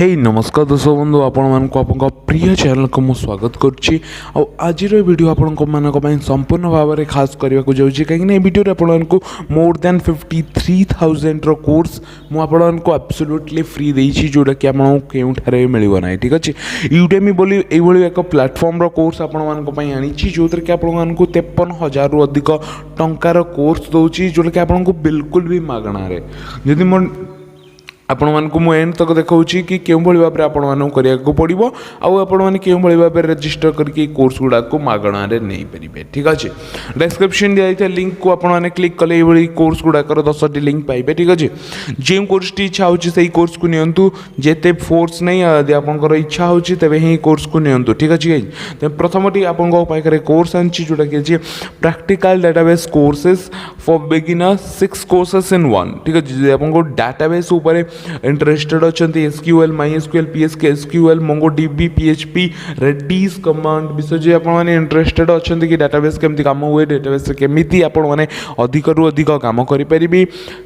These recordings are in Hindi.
हे नमस्कार दर्शक बंधु आपण प्रिय चैनल को मु स्वागत करुच्ची आज वीडियो आपण संपूर्ण भाव में खास करने को जाऊँगी कहीं वीडियो आपन को मोर देन 53,000 कोर्स मुझे एब्सोल्युटली फ्री देती जोटा कि आपठारे मिल ना ठीक अच्छे यूडेमी बोली एक प्लेटफॉर्म कोर्स आनी जो थी कि आपको 53,000 रु अधिक टंकार कोर्स दूसरी जोटा कि आपको बिल्कुल भी मागणारे जदि मो आपण मानक मु एंड तक देखा कि क्यों भाव में आपण को पड़ो आपण भाव में रजिस्टर करके कोर्स गुड़ा को मागण नहीं पारे ठीक अच्छे डिस्क्रिप्शन दिया लिंक को आपने क्लिक कले ये कोर्स गुड़ाकर 10टी लिंक पाइबे ठीक अच्छे जो कोर्स टी इच्छा होची से कोर्स को नियंतु जेते फोर्स नहीं यदि आपंकर इच्छा होची तबे ही कोर्स को नियंतु ठीक अच्छे प्रथमटी आपन पाखे कोर्स आनी जोटा कि अच्छे practical database courses for beginners 6 courses in 1 ठीक अच्छे आपको डाटाबेस ऊपर इंटरेस्टेड अच्छा SQL MySQL PSK SQL MongoDB PHP Redis command विषय जो आपने इंटरेस्टेड अच्छा कि डाटाबेस केमती काम हुए डाटाबेस केमी आपने अधिक रु अधिक काम करें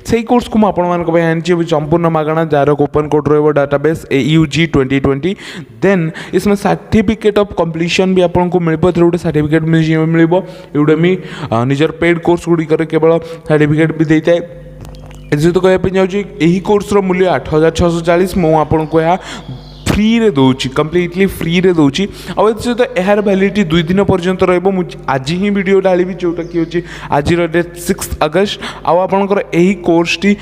से कोर्स को मुझे आनी संपूर्ण मागणा जार ओपन कोड रहा डाटाबेस AUG 2020 देन इसमें सर्टिफिकेट ऑफ कंप्लीशन भी आपको मिल गोटे सर्टिफिकेट मिल यूडेमी निजर पेड कोर्स गुड़िक केवल सर्टिफिकेट भी देता है एथि तो कहवाई जाऊँगी यही कोर्सर मूल्य 8,640 मुझे फ्री रे दूची कम्प्लीटली फ्री रे दूची आउ सहित यार वैलिडिटी 2 दिन पर्यंत आज ही वीडियो डाली जोटा कि हूँ आज डेट 6 अगस्त आपंकर यही कोर्स टी 8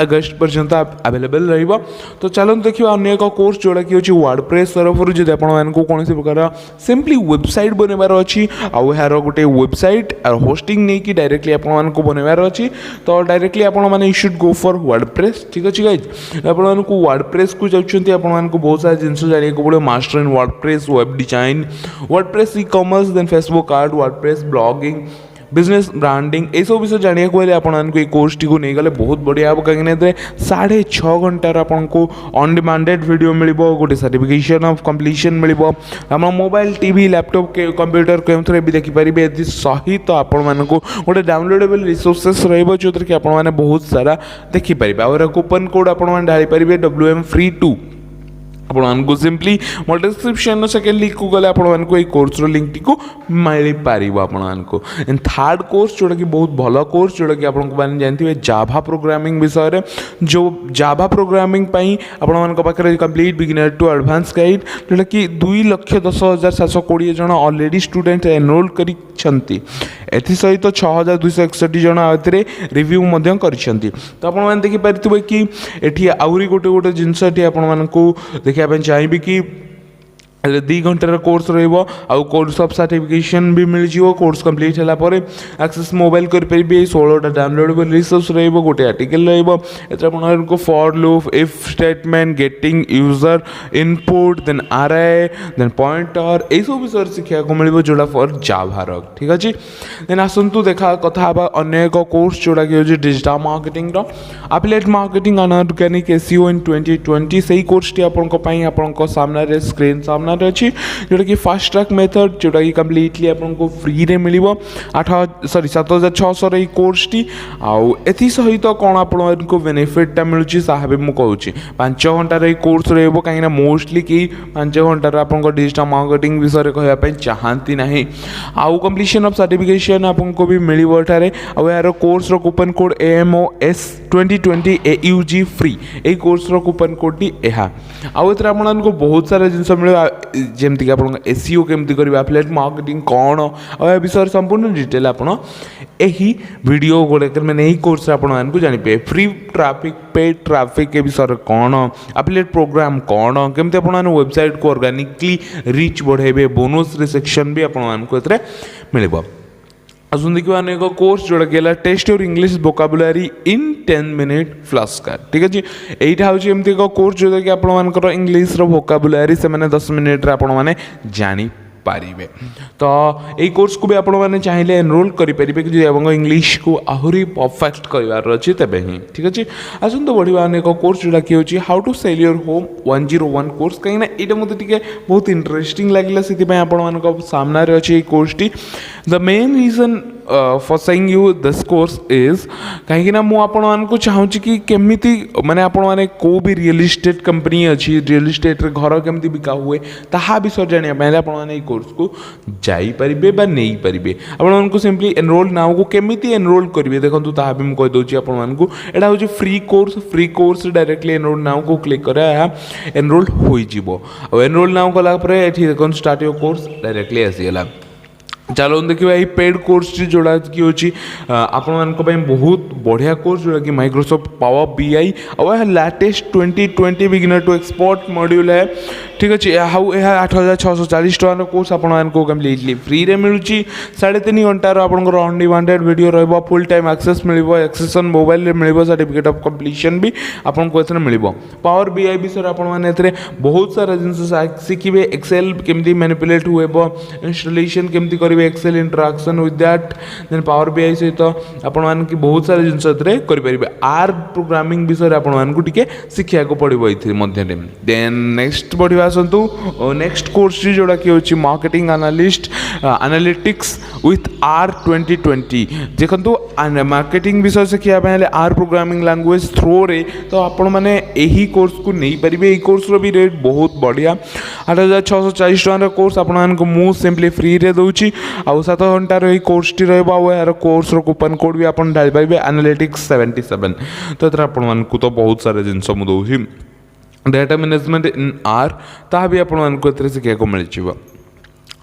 अगस्त पर्यंत अवेलेबल रहा तो चलते देखिए अन्य एक कोर्स जोटा कि हूँ वर्डप्रेस तरफ जब आपको कौन प्रकार सिंपली वेबसाइट बनवार अच्छी आउ यार गोटे वेबसाइट होस्टिंग नहीं कि डायरेक्टली आपको बनवार अच्छी तो डायरेक्टली आपने you should go for WordPress ठीक अच्छे गाइज आपको वर्डप्रेस को जाऊँगी आप बहुत सारे जिन जाना पड़े master in WordPress web design WordPress e commerce then Facebook art WordPress blogging business branding ये सब विषय जाना गले आपको कोर्स टी को नहीं गले बहुत बढ़िया हम कहीं 6.5 घंटार आपको ऑन डिमांडेड वीडियो मिल गोटे certification of completion mill mobile TV laptop के कंप्यूटर के भी देखिपारे सहित आपण गोटे डाउनलोडेबल रिसोर्सेस रो कि आपने बहुत सारा देखिपारे और कूपन कोड आपने ढाई पारे WM Free2 आपको सिंपली मो डिस्क्रिप्शन सेकेंड लिंक को गले आपको ये कोर्स लिंक टी को मिल पार आपको एंड थर्ड कोर्स जोटा कि बहुत भल कोर्स जोटा कि आपको जानते जाभा प्रोग्रामिंग विषय जो जाभा प्रोग्रामिंग पाखे complete beginner to advance guide जोटा कि 2,10,720 जन ऑलरेडी स्टूडेंट एनरोल कर सहित 6,261 जन ए रिव्यू कर तो आप देखिपारे कि ये आहरी गोटे गोटे जिनस आपको देखा चाहिए कि 2 घंटार कोर्स रहा कोर्स ऑफ सर्टिफिकेशन भी मिल जाव कोर्स कंप्लीट है एक्सेस मोबाइल करेंगे 16टा डाउनलोडेबल रिसोर्स रोटे आर्टिकल रहा for loop if statement getting user input then array then pointer यही सब विषय शिक्षा को मिल जोड़ा फॉर जाभार ठीक अच्छे देन आसतु देखा कथा अन्य एक कोर्स जोड़ा कि हूँ digital marketing affiliate marketing inorganic SEO in 2020 से कोर्स टी आपको सामने स्क्रीन सामने अच्छी जोटा कि फास्ट ट्रैक मेथड जोटा कि कम्प्लीटली आपको फ्री रे मिल 7,600 कोर्स टी आउ एथि सहित कौन आपको बेनिफिटा मिलूँ सा भी मुझे कहूँ 5 घंटार ये कोर्स रही कहीं मोस्टली कि 5 घंटार आप डिजिटल मार्केटिंग विषय कहवाई चाहती ना आउ कंप्लीशन ऑफ सर्टिफिकेशन आपको भी मिल यार course coupon code AMOS 2020 AUG free यही कोर्स कूपन कोड टी आउ आपको बहुत सारा जिन मिल जमती कि आप एसईओ केमती करेंगे एफिलिएट मार्केटिंग कौन और विषय संपूर्ण डिटेल आपड़ यही वीडियो गुड़ाक मैंने यही कोर्स आपको जानीपे फ्री ट्रैफिक पेड ट्रैफिक के विषय कौन एफिलिएट प्रोग्राम कौन केमती आपने वेबसाइट को ऑर्गेनिकली रीच बढ़ेबे बोनस सेक्शन भी आपको मिल आसन देखिए एक कोर्स जोड़ा कि test your English vocabulary in 10 minute flash card ठीक अच्छे यहाँ हूँ एमती एक कोर्स जोटा कि आपर इंग्लिश वोकाबुलरी से 10 मिनिट आपने जानी पारे तो यही कोर्स को भी आपने चाहिए एनरोल करेंगे कि आपको इंग्लिश को आहरी परफेक्ट करार अच्छे तेज ही ठीक अच्छे आसन तो बढ़िया एक कोर्स जोटा कि हूँ how to sell your home 101 course कहीं यहाँ मतलब बहुत इंटरेस्टिंग लगे से सामने अच्छे कोर्स टी the main reason for saying you this course is कहीं ना मु आपण मानकु चाहूँगी कि केमिति माने आपण माने को भी रियल इस्टेट कंपनी अच्छी रियल इस्टेट रे घर केमिति बिका हुए ताहा विषय जानिया पहले आपण माने ई कोर्स को जाई परिबे बा नहीं परिबे आपण मानकु सिंपली एनरोल नाउ को केमिति एनरोल करिवे देखंतु ताहा भी हम कहि दोची आपण मानकु एडा होची free course directly enrol now को क्लिक करे एनरोल होई जिवो और एनरोल नाउ कला परे एठी देखन स्टार्ट योर कोर्स डायरेक्टली आसी गेला चलो देखिए ये पेड कोर्स जोड़ा कि होची आपण मानक बहुत बढ़िया कोर्स जोड़ा कि माइक्रोसॉफ्ट पावर बीआई और latest 2020 beginner to expert module है ठीक अच्छे हाउ यह 8640 टकर कोर्स आपको कम्प्लीटली फ्री रे मिलूँ 3.5 घंटार आपंकर अनडिमांडेड वीडियो रहा फुल टाइम एक्सेस मिल एक्सेसन मोबाइल मिल सर्टिफिकेट ऑफ कंप्लीशन भी आपको मिल पावर बीआई विषय आपने बहुत सारा जिन शिखे एक्सेल केमती मैनिपुलेट हुए इंस्टॉलेशन केमती करेंगे Excel interaction with that then power BI सहित आपण की बहुत सारा जिन करेंगे आर प्रोग्रामिंग विषय आपको टिके शिखा पड़ो ये देन नेक्स्ट बढ़िया आसतु नेक्स्ट कोर्स जोड़ा कि होची मार्केटिंग एनालिटिक्स विथ आर 2020 देखो मार्केटिंग विषय शिखा आर प्रोग्रामिंग लैंग्वेज थ्रो रे तो आपण मैंने यही कोर्स को नहीं पारे ये कोर्स भी रेट बहुत बढ़िया 8640 टकर कोर्स आपको सिंपली फ्री रे दूची आउ 7 घंटार ये कोर्स टी यार कोर्स कूपन कोड भी आप डाली पारे एनालिटिक्स 77 तो आपको तो बहुत सारे जिनस मुझे दूसरी डाटा मैनेजमेंट इन आर ता भी आपको शिखा मिल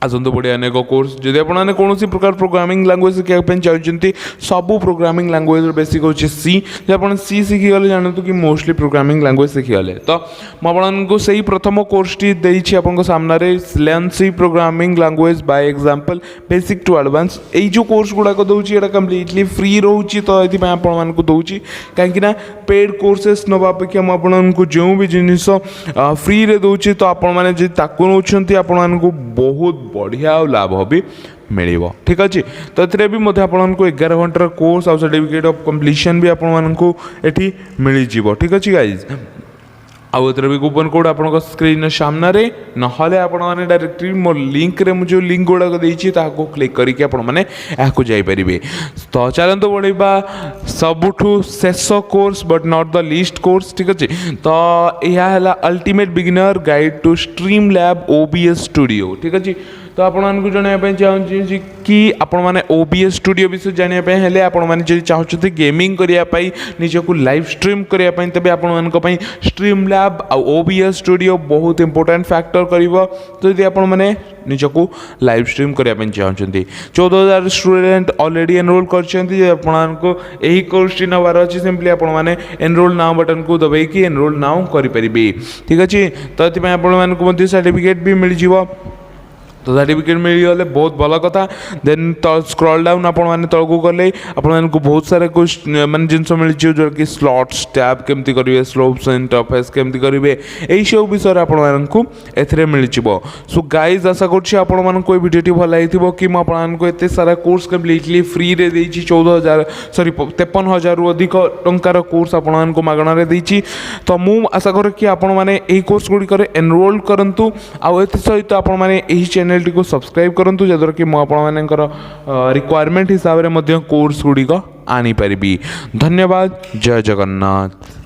आसतु बढ़िया अनेक कोर्स जदि आपने कौन प्रकार प्रोग्रामिंग लैंग्वेज शिखापी चाहते सबू प्रोग्रामिंग लैंग्वेज बेसिक होची सी जब आप सी शिखिगले जानतु कि मोस्टली प्रोग्रामिंग लैंग्वेज शिखिगले तो मुझे से प्रथम कोर्स टी देइछि आपन सामने learn C programming language by example basic to advance यही जो कोर्स गुड़ाक दूसरी यहाँ कम्प्लीटली फ्री रोचे तो ये आपको दूसरी कहीं पेड कोर्सेस नवा अपेक्षा मुझे जो भी जिनिस फ्री रे दूसरी तो आपको आपको बहुत बढ़िया लाभ भी मिल ठीक अच्छे तो ये भी आपको 11 घंटार कोर्स और सर्टिफिकेट ऑफ कंप्लीशन भी आपको ये मिल जाव ठीक अच्छे गाइज आउ एथर भी कूपन कोड आप स्क्रीन सामने ना आपने डायरेक्टली मो लिंक रे मुझे लिंक गुड़ाक देती क्लिक करके आपरे तो चलते बढ़ा सबुठू शेष course but not the least course ठीक अच्छे तो यह है ultimate beginner guide to stream lab OBS studio ठीक अच्छे तो आपको जानवाई चाहिए कि आपण मैंने OBS स्टूडियो विषय जानवाई हेले आपण मैंने जब चाहते गेमिंग करने निजक लाइव स्ट्रीम करने तेज आपण स्ट्रीम लैब आ OBS स्टूडियो बहुत इंपोर्टेंट फैक्टर कर तो यदि आपण मैंने निजक लाइव स्ट्रीम करने चाहते 14,000 स्टूडेंट ऑलरेडी एनरोल कर यही कोर्स टी नवार अच्छी सिंपली आपने एनरोल नाउ बटन को दबाई एनरोल नाउ करेंगे ठीक अच्छे तो ये आपको सर्टिफिकेट भी मिल जाव तो सर्टिफिकेट मिलगले बहुत भल कथा देन स्क्रॉल डाउन आपने तलू गले आपको बहुत सारा मानने जिन मिल जो कि स्लॉट्स टैब केमती करेंगे स्लोप्स इंटरफेस केमती करेंगे यही सब विषय आपको ए मिल जाव सो गाइज आशा करूँ भिडियो भल लगी कि मुझे एत सारा कोर्स कम्प्लीटली फ्री रे देछि 53,000 रु अधिक टंकार कोर्स आपको मागणार देछि तो मु आशा करे कि आपण मैंने यही कोर्स गुड़िक एनरोल करूँ आउ सहित आपण मैंने यही चैनल को सब्सक्राइब करूँ जद्वारा कि मुझे रिक्वायरमेंट हिसाब से कोर्स गुड़िक आनी पारिबी धन्यवाद जय जगन्नाथ।